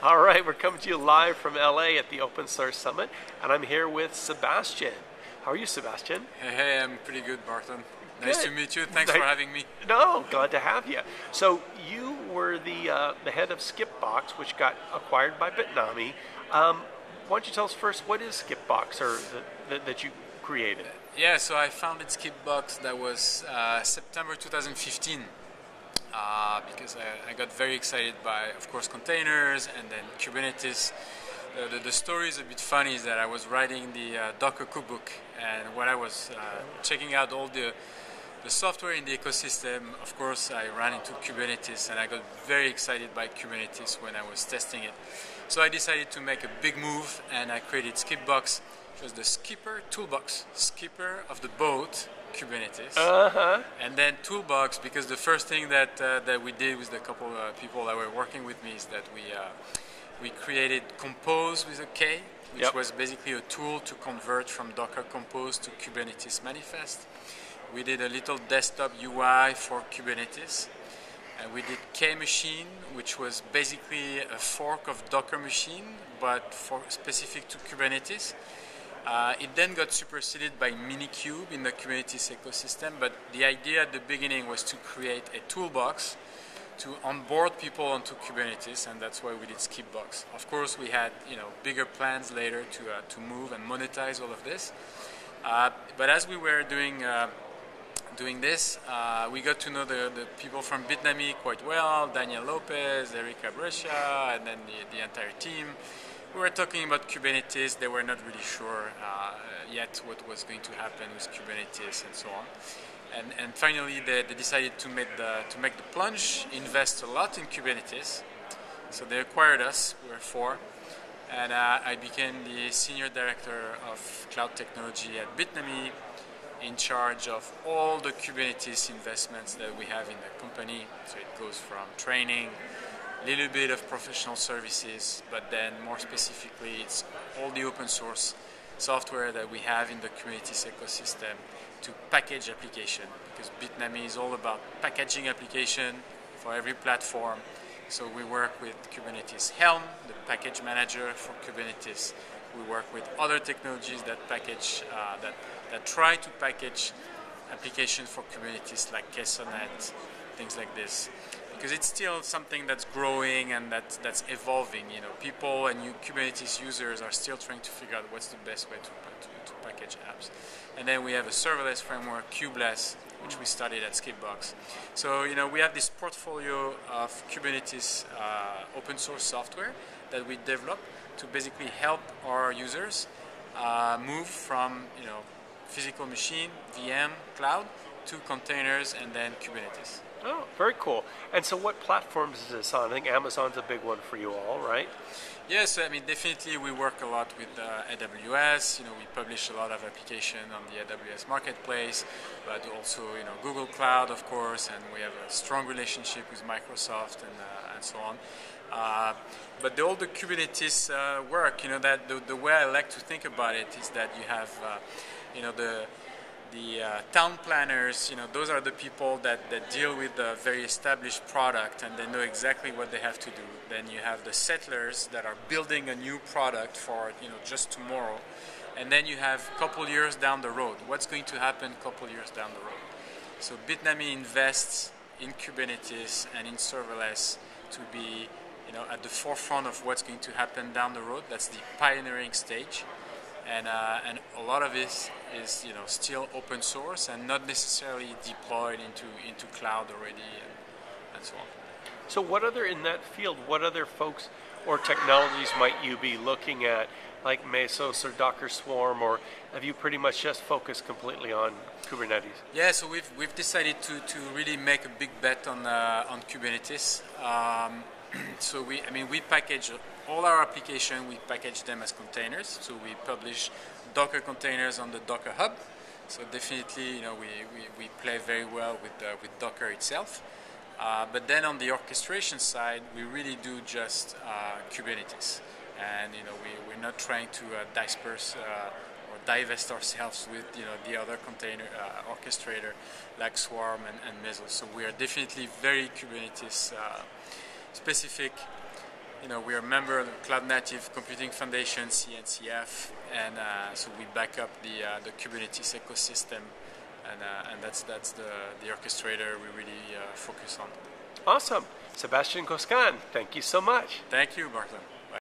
All right, we're coming to you live from LA at the Open Source Summit, and I'm here with Sebastian. How are you, Sebastian? Hey, I'm pretty good, Barton. Nice Good. to meet you. Thanks for having me. No, glad to have you. So you were the head of SkipBox, which got acquired by Bitnami. Why don't you tell us first, what is SkipBox, or that you created? Yeah, so I founded SkipBox, that was September 2015. Because I got very excited by, of course, containers and then Kubernetes. The story is a bit funny, is that I was writing the Docker cookbook, and when I was checking out all the software in the ecosystem, of course I ran into Kubernetes, and I got very excited by Kubernetes when I was testing it. So I decided to make a big move, and I created SkipBox, which was the skipper toolbox, skipper of the boat, Kubernetes, and then Toolbox, because the first thing that we did with a couple of people that were working with me is that we created Compose with a K, which was basically a tool to convert from Docker Compose to Kubernetes Manifest. We did a little desktop UI for Kubernetes, and we did K-Machine, which was basically a fork of Docker Machine, but specific to Kubernetes. It then got superseded by Minikube in the Kubernetes ecosystem, but the idea at the beginning was to create a toolbox to onboard people onto Kubernetes, and that's why we did SkipBox. Of course, we had bigger plans later to move and monetize all of this. But as we were doing this, we got to know the people from Bitnami quite well, Daniel Lopez, Erica Brescia, and then the entire team. We were talking about Kubernetes. They were not really sure yet what was going to happen with Kubernetes and so on. And finally, they decided to make the plunge, invest a lot in Kubernetes. So they acquired us. We were 4. And I became the senior director of cloud technology at Bitnami, in charge of all the Kubernetes investments that we have in the company. So it goes from training, little bit of professional services, but then more specifically, it's all the open source software that we have in the Kubernetes ecosystem to package application, because Bitnami is all about packaging application for every platform. So we work with Kubernetes Helm, the package manager for Kubernetes. We work with other technologies that package, that try to package application for Kubernetes, like Kesonet, things like this. Because it's still something that's growing and that's evolving. People and new Kubernetes users are still trying to figure out what's the best way to package apps. And then we have a serverless framework, Kubeless, which we studied at SkipBox. So we have this portfolio of Kubernetes open source software that we develop to basically help our users move from physical machine, VM, cloud, to containers and then Kubernetes. Oh, very cool. And so what platforms is this on? I think Amazon's a big one for you all, right? Yes, I mean, definitely we work a lot with AWS. We publish a lot of application on the AWS marketplace, but also Google Cloud, of course, and we have a strong relationship with Microsoft and so on. But all the Kubernetes work, that the way I like to think about it is that you have the town planners, those are the people that deal with a very established product and they know exactly what they have to do. Then you have the settlers that are building a new product for just tomorrow. And then you have a couple years down the road. What's going to happen a couple years down the road? So Bitnami invests in Kubernetes and in serverless to be at the forefront of what's going to happen down the road. That's the pioneering stage. And a lot of it is still open source and not necessarily deployed into cloud already and so on. So what other in that field, what other folks or technologies might you be looking at, like Mesos or Docker Swarm, or have you pretty much just focused completely on Kubernetes? Yeah, so we've decided to really make a big bet on Kubernetes. So we package all our application, we package them as containers. So we publish Docker containers on the Docker Hub. So definitely, we play very well with Docker itself. But then on the orchestration side, we really do just Kubernetes. And we're not trying to disperse or divest ourselves with the other container orchestrator like Swarm and Mesos. So we are definitely very Kubernetes specific. we are a member of the Cloud Native Computing Foundation, CNCF, and so we back up the Kubernetes ecosystem, and that's the orchestrator we really focus on. Awesome. Sebastian Goasguen, thank you so much. Thank you, Barton.